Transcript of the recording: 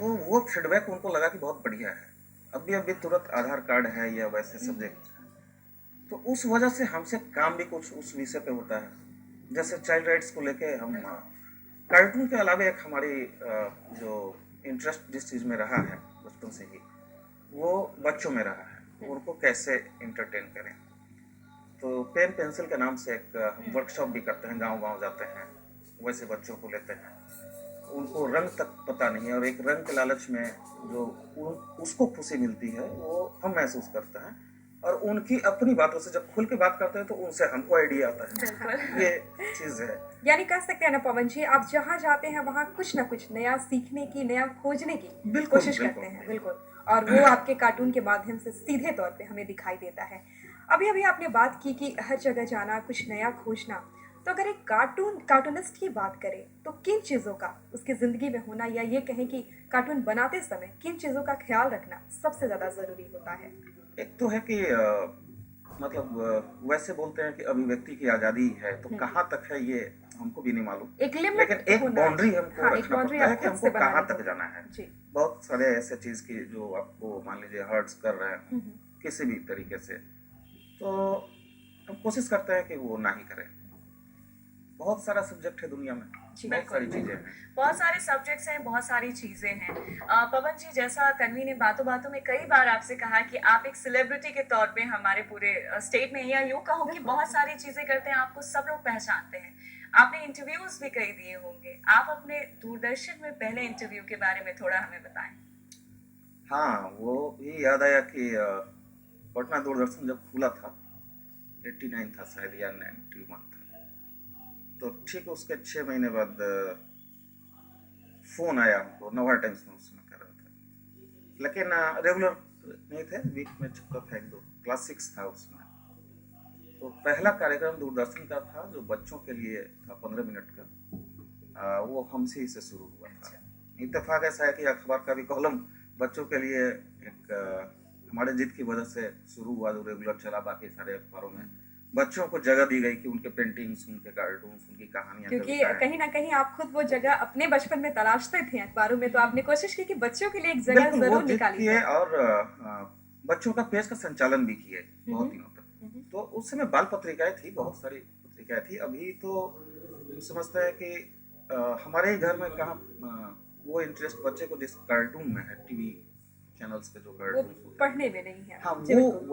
तो वो फीडबैक उनको लगा कि बहुत बढ़िया है। अभी तुरंत आधार कार्ड है या वैसे सब्जेक्ट है, तो उस वजह से हमसे काम भी कुछ उस विषय पे होता है। जैसे चाइल्ड राइट्स को लेके हम कार्टून के अलावा एक हमारी जो इंटरेस्ट जिस चीज़ में रहा है बचपन से ही, वो बच्चों में रहा है, उनको कैसे इंटरटेन करें। तो पेन पेंसिल के नाम से एक वर्कशॉप भी करते हैं, गांव गांव जाते हैं, वैसे बच्चों को लेते हैं, उनको रंग तक पता नहीं है और एक रंग के लालच में जो उसको खुशी मिलती है वो हम महसूस करते हैं, और उनकी अपनी बातों से जब खुल के बात करते हैं तो उनसे हमको आइडिया आता है। ये चीज है। यानी कह सकते हैं ना पवन जी, आप जहाँ जाते हैं वहाँ कुछ ना कुछ नया सीखने की, नया खोजने की कोशिश करते हैं। बिल्कुल। और वो आपके कार्टून के माध्यम से सीधे तौर पे हमें दिखाई देता है। अभी अभी आपने बात की कि हर जगह जाना, कुछ नया खोजना। तो अगर एक कार्टूनिस्ट की बात करें तो किन चीज़ों का उसकी ज़िंदगी में होना, या ये कहें कि कार्टून बनाते समय किन चीज़ों का ख्याल रखना सबसे ज़्यादा ज़रूरी होता है? एक तो है कि वैसे बोलते हैं कि अभिव्यक्ति की आज़ादी है, तो कहाँ तक है ये हमको भी नहीं मालूम, एक लिमिट लेकिन एक बाउंड्री हमको हाँ, रखना पड़ता है कि हमको कहाँ तक जाना है। जी। बहुत सारे ऐसे चीज की जो आपको मान लीजिए हर्ट्स कर रहे हैं किसी भी तरीके से, तो हम कोशिश करते हैं कि वो ना ही करें। बहुत सारा सब्जेक्ट है दुनिया में, बहुत सारी चीजें हैं, बहुत सारे सब्जेक्ट्स हैं, बहुत सारी चीजें हैं। पवन जी, जैसा तन्वी ने बातों बातों में कई बार आपसे कहा कि आप एक सेलिब्रिटी के तौर पे हमारे पूरे स्टेट में, या यूं कहूँ कि बहुत सारी चीजें करते हैं, आपको सब लोग पहचानते हैं, आपने इंटरव्यूज भी कई दिए होंगे। आप अपने दूरदर्शन में पहले इंटरव्यू के बारे में थोड़ा हमें बताएं। हाँ, वो भी याद आया कि पटना दूरदर्शन जब खुला था 89 था शायद या 91 था, तो ठीक उसके 6 महीने बाद फोन आया हमको, नवा टाइम्स में उसमें कर रहा था, लेकिन रेगुलर नहीं थे, वीक में छपता था एक दो, क्लास 6 था उसमें। तो पहला कार्यक्रम दूरदर्शन का था जो बच्चों के लिए था, 15 मिनट का, वो हमसे ही से शुरू हुआ था। इत्तेफाक ऐसा है कि अखबार का भी कॉलम बच्चों के लिए एक हमारे जिद की वजह से शुरू हुआ, जो रेगुलर चला, बाकी सारे अखबारों में बच्चों को जगह दी गई कि उनके पेंटिंग्स, उनके कार्टून्स, उनकी कहानियां, क्योंकि कहीं ना कहीं आप खुद वो जगह अपने बचपन में तलाशते थे अखबारों में, तो आपने कोशिश की कि बच्चों के लिए एक जगह जरूर निकाली है। और बच्चों का पेज का संचालन भी किए बहुत दिनों तक। तो उस समय बाल पत्रिकाएं थी, बहुत सारी पत्रिकाएं थी। अभी तो समझते हैं कि हमारे ही घर में कहाँ वो इंटरेस्ट बच्चे को जिस कार्टून में है, टीवी चैनल्स पे जो कार्टून पढ़ने में नहीं है। हाँ, वो